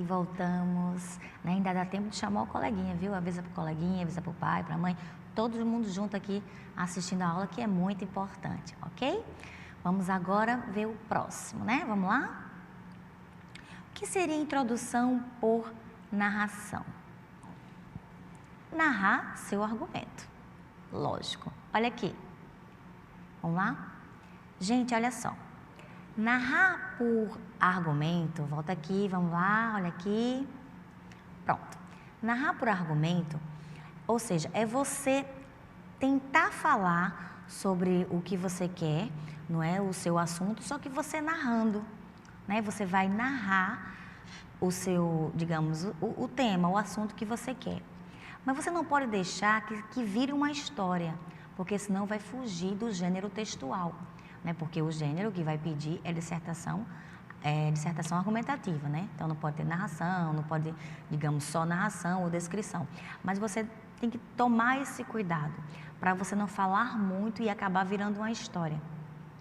E voltamos, né? Ainda dá tempo de chamar o coleguinha, viu? Avisa para o coleguinha, avisa para o pai, para a mãe, todo mundo junto aqui assistindo a aula, que é muito importante, ok? Vamos agora ver o próximo, né? Vamos lá? O que seria introdução por narração? Narrar seu argumento, lógico. Olha aqui, vamos lá? Gente, olha só. Narrar por argumento, volta aqui, vamos lá, olha aqui. Pronto. Narrar por argumento, ou seja, é você tentar falar sobre o que você quer, não é? O seu assunto, só que você narrando, né? Você vai narrar o seu, digamos, o tema, o assunto que você quer. Mas você não pode deixar que vire uma história, porque senão vai fugir do gênero textual. Né? Porque o gênero que vai pedir é dissertação argumentativa, né? Então não pode ter narração, não pode, digamos, só narração ou descrição. Mas você tem que tomar esse cuidado para você não falar muito e acabar virando uma história.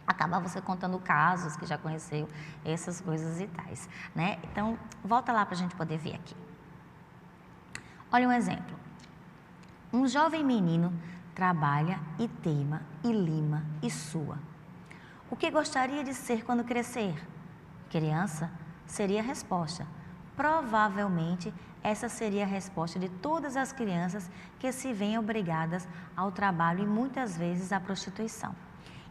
Acabar você contando casos que já conheceu, essas coisas e tais, né? Então, volta lá para a gente poder ver aqui. Olha um exemplo. Um jovem menino trabalha e teima e lima e sua. O que gostaria de ser quando crescer? Criança seria a resposta. Provavelmente, essa seria a resposta de todas as crianças que se veem obrigadas ao trabalho e muitas vezes à prostituição.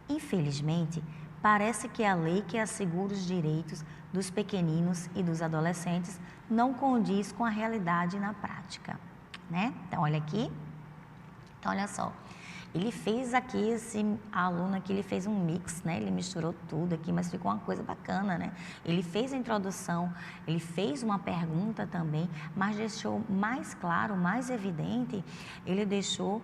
Infelizmente, parece que a lei que assegura os direitos dos pequeninos e dos adolescentes não condiz com a realidade na prática, né? Então, olha aqui. Então, olha só. Ele fez aqui, esse aluno aqui, ele fez um mix, né? Ele misturou tudo aqui, mas ficou uma coisa bacana, né? Ele fez a introdução, ele fez uma pergunta também, mas deixou mais claro, mais evidente, ele deixou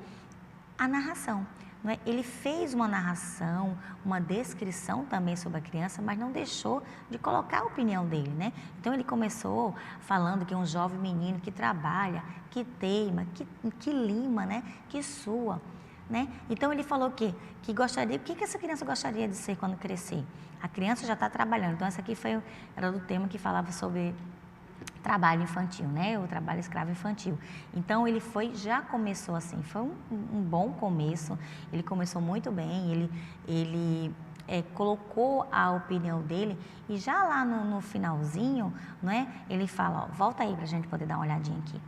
a narração. Não é? Ele fez uma narração, uma descrição também sobre a criança, mas não deixou de colocar a opinião dele, né? Então, ele começou falando que é um jovem menino que trabalha, que teima, que lima, né? Que sua. Né? Então ele falou que gostaria, o que essa criança gostaria de ser quando crescer? A criança já está trabalhando, então essa aqui era do tema que falava sobre trabalho infantil, né? O trabalho escravo infantil. Então ele já começou assim, foi um bom começo, ele começou muito bem, ele colocou a opinião dele e já lá no finalzinho, né? Ele fala, ó, volta aí para a gente poder dar uma olhadinha aqui.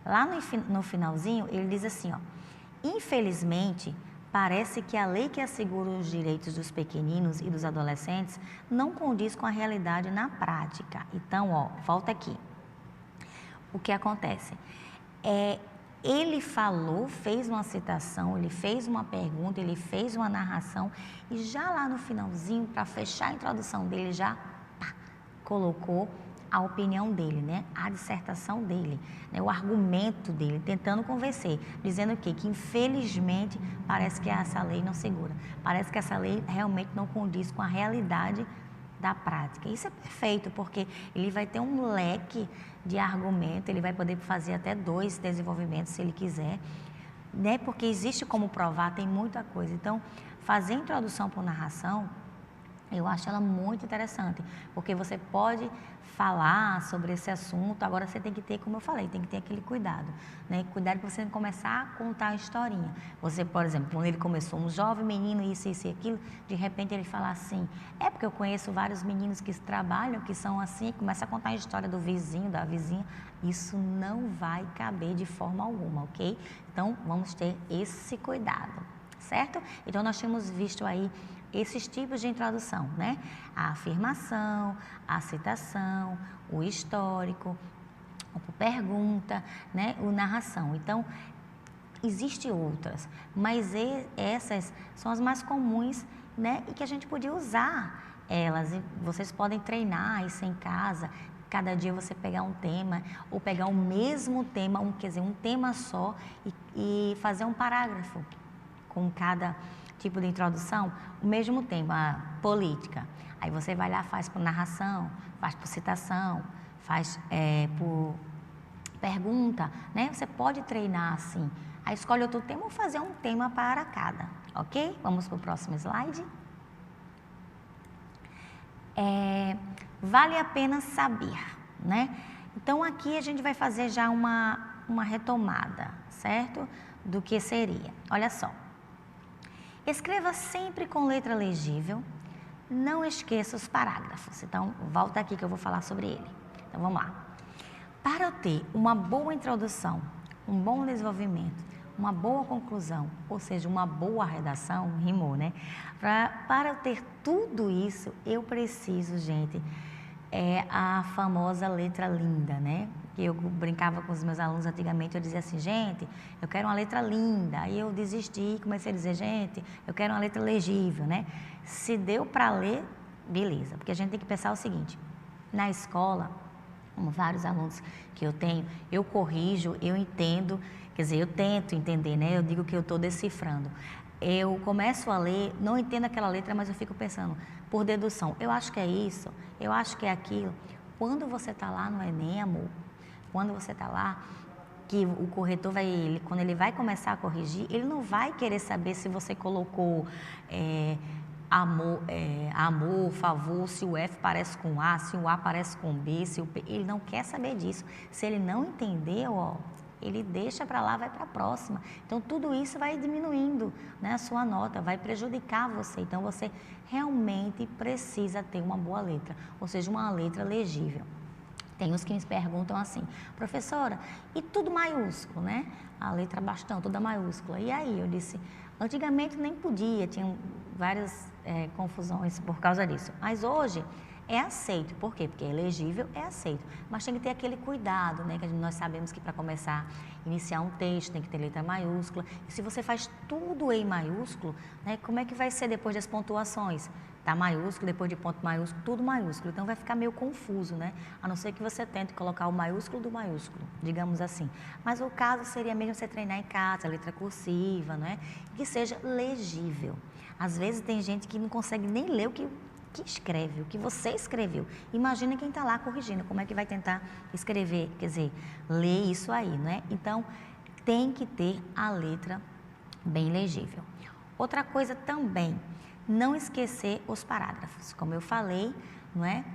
Lá no finalzinho ele diz assim, ó, infelizmente, parece que a lei que assegura os direitos dos pequeninos e dos adolescentes não condiz com a realidade na prática. Então, ó, volta aqui. O que acontece? Ele falou, fez uma citação, ele fez uma pergunta, ele fez uma narração e já lá no finalzinho, para fechar a introdução dele, já colocou a opinião dele, né? A dissertação dele, né? O argumento dele, tentando convencer, dizendo o quê? Que infelizmente parece que essa lei não segura, parece que essa lei realmente não condiz com a realidade da prática. Isso é perfeito, porque ele vai ter um leque de argumento, ele vai poder fazer até 2 desenvolvimentos se ele quiser, né? Porque existe como provar, tem muita coisa. Então, fazer a introdução por narração, eu acho ela muito interessante, porque você pode falar sobre esse assunto, agora você tem que ter, como eu falei, tem que ter aquele cuidado, né? Cuidado para você não começar a contar a historinha. Você, por exemplo, quando ele começou, um jovem menino, isso e aquilo, de repente ele fala assim, porque eu conheço vários meninos que trabalham, que são assim, começa a contar a história do vizinho, da vizinha, isso não vai caber de forma alguma, ok? Então, vamos ter esse cuidado, certo? Então, nós temos visto aí esses tipos de introdução, né? A afirmação, a citação, o histórico, a pergunta, né? O narração. Então, existem outras, mas essas são as mais comuns, né? E que a gente podia usar elas. E vocês podem treinar isso em casa. Cada dia você pegar um tema, ou pegar o mesmo tema, quer dizer, um tema só e fazer um parágrafo com cada tipo de introdução, o mesmo tema, política. Aí você vai lá, faz por narração, faz por citação, faz por pergunta, né? Você pode treinar assim. Aí escolhe outro tema ou fazer um tema para cada, ok? Vamos para o próximo slide. Vale a pena saber, né? Então, aqui a gente vai fazer já uma retomada, certo? Do que seria. Olha só. Escreva sempre com letra legível. Não esqueça os parágrafos. Então, volta aqui que eu vou falar sobre ele. Então, vamos lá. Para eu ter uma boa introdução, um bom desenvolvimento, uma boa conclusão, ou seja, uma boa redação, rimou, né? Para eu ter tudo isso, eu preciso, gente, a famosa letra linda, né? Eu brincava com os meus alunos antigamente, eu dizia assim, gente, eu quero uma letra linda. Aí eu desisti, comecei a dizer, gente, eu quero uma letra legível, né? Se deu para ler, beleza. Porque a gente tem que pensar o seguinte, na escola, como vários alunos que eu tenho, eu corrijo, eu entendo, quer dizer, eu tento entender, né? Eu digo que eu estou decifrando. Eu começo a ler, não entendo aquela letra, mas eu fico pensando, por dedução, eu acho que é isso, eu acho que é aquilo. Quando você está lá no Enem, amor, quando você está lá, que o corretor vai, quando ele vai começar a corrigir, ele não vai querer saber se você colocou amor, favor, se o F parece com A, se o A parece com B, se o P, ele não quer saber disso. Se ele não entendeu, ó, ele deixa para lá, vai para a próxima. Então, tudo isso vai diminuindo, né, a sua nota, vai prejudicar você. Então, você realmente precisa ter uma boa letra, ou seja, uma letra legível. Tem uns que me perguntam assim, professora, e tudo maiúsculo, né? A letra bastão, toda maiúscula. E aí, eu disse, antigamente nem podia, tinham várias confusões por causa disso. Mas hoje é aceito. Por quê? Porque é legível, é aceito. Mas tem que ter aquele cuidado, né? Que nós sabemos que para começar a iniciar um texto tem que ter letra maiúscula. E se você faz tudo em maiúsculo, né? Como é que vai ser depois das pontuações? Tá maiúsculo, depois de ponto maiúsculo, tudo maiúsculo. Então vai ficar meio confuso, né? A não ser que você tente colocar o maiúsculo do maiúsculo, digamos assim. Mas o caso seria mesmo você treinar em casa, a letra cursiva, né? Que seja legível. Às vezes tem gente que não consegue nem ler o que escreve, o que você escreveu. Imagina quem está lá corrigindo, como é que vai tentar escrever, quer dizer, ler isso aí, né? Então, tem que ter a letra bem legível. Outra coisa também, não esquecer os parágrafos. Como eu falei, não é?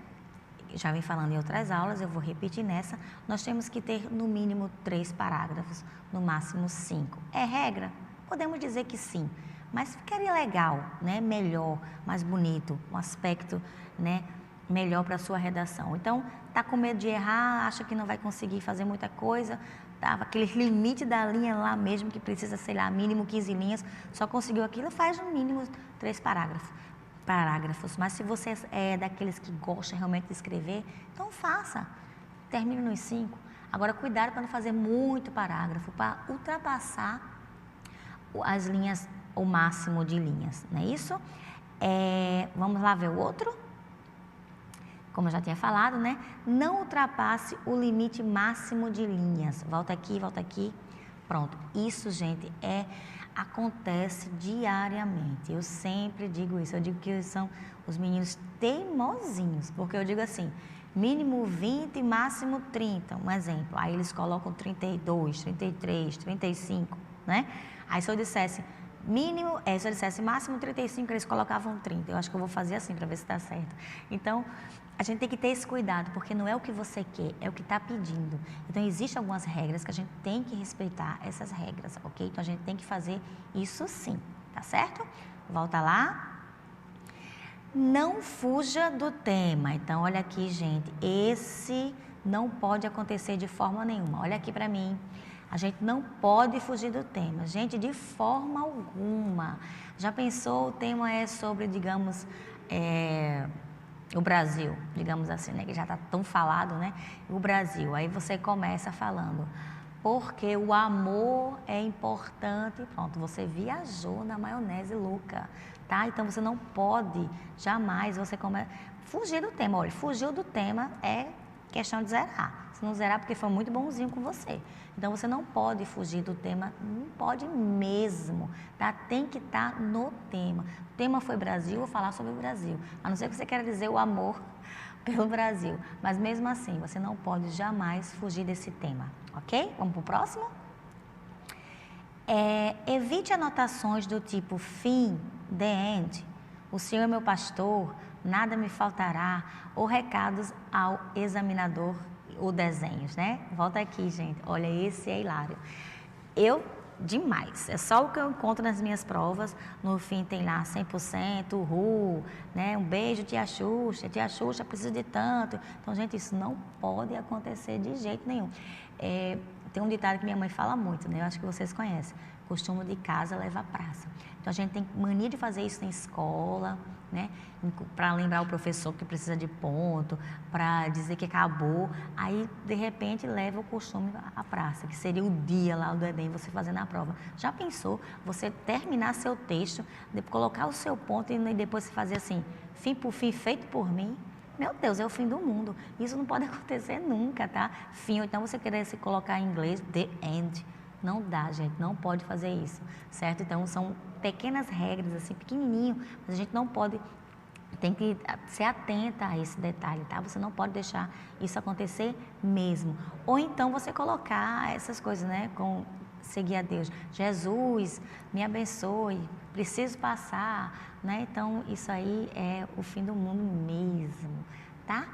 Já vim falando em outras aulas, eu vou repetir nessa, nós temos que ter no mínimo 3 parágrafos, no máximo 5. É regra? Podemos dizer que sim. Mas ficaria legal, né? Melhor, mais bonito, um aspecto, né? Melhor para a sua redação. Então, tá com medo de errar, acha que não vai conseguir fazer muita coisa, tá? Aquele limite da linha lá mesmo, que precisa, sei lá, mínimo 15 linhas, só conseguiu aquilo, faz no mínimo 3 parágrafos. Mas se você é daqueles que gosta realmente de escrever, então faça, termine nos 5. Agora, cuidado para não fazer muito parágrafo, para ultrapassar as linhas, o máximo de linhas, não é isso? Vamos lá ver o outro? Como eu já tinha falado, né? Não ultrapasse o limite máximo de linhas. Volta aqui. Pronto. Isso, gente, acontece diariamente. Eu sempre digo isso. Eu digo que são os meninos teimosinhos, porque eu digo assim, mínimo 20, máximo 30, um exemplo. Aí eles colocam 32, 33, 35, né? Aí se eu dissesse se eu dissesse máximo 35, eles colocavam 30. Eu acho que eu vou fazer assim para ver se está certo. Então, a gente tem que ter esse cuidado, porque não é o que você quer, é o que está pedindo. Então, existem algumas regras que a gente tem que respeitar essas regras, ok? Então, a gente tem que fazer isso sim, tá certo? Volta lá. Não fuja do tema. Então, olha aqui, gente, esse não pode acontecer de forma nenhuma. Olha aqui para mim. A gente não pode fugir do tema, gente, de forma alguma. Já pensou, o tema é sobre, digamos, o Brasil, digamos assim, né, que já está tão falado, né, o Brasil. Aí você começa falando, porque o amor é importante, pronto, você viajou na maionese louca, tá? Então você não pode, jamais, fugir do tema. Olha, fugiu do tema é questão de zerar. Se não zerar, porque foi muito bonzinho com você. Então, você não pode fugir do tema, não pode mesmo, tá? Tem que estar no tema. O tema foi Brasil, vou falar sobre o Brasil. A não ser que você queira dizer o amor pelo Brasil. Mas, mesmo assim, você não pode jamais fugir desse tema, ok? Vamos para o próximo? Evite anotações do tipo fim, the end, o Senhor é meu pastor, nada me faltará, ou recados ao examinador o desenho, né? Volta aqui, gente. Olha, esse é hilário. Demais. É só o que eu encontro nas minhas provas. No fim tem lá 100%, né? Um beijo, tia Xuxa precisa de tanto. Então, gente, isso não pode acontecer de jeito nenhum. Tem um ditado que minha mãe fala muito, né? Eu acho que vocês conhecem. Costume de casa leva à praça. Então, a gente tem mania de fazer isso na escola, né? Para lembrar o professor que precisa de ponto, para dizer que acabou. Aí, de repente, leva o costume à praça, que seria o dia lá do Enem, você fazendo a prova. Já pensou você terminar seu texto, colocar o seu ponto e depois fazer assim, fim por fim, feito por mim? Meu Deus, é o fim do mundo. Isso não pode acontecer nunca, tá? Fim, ou então você querer se colocar em inglês, the end. Não dá, gente, não pode fazer isso, certo? Então, são pequenas regras, assim, pequenininho, mas a gente não pode, tem que ser atenta a esse detalhe, tá? Você não pode deixar isso acontecer mesmo. Ou então você colocar essas coisas, né, seguir a Deus. Jesus, me abençoe, preciso passar, né? Então, isso aí é o fim do mundo mesmo, tá?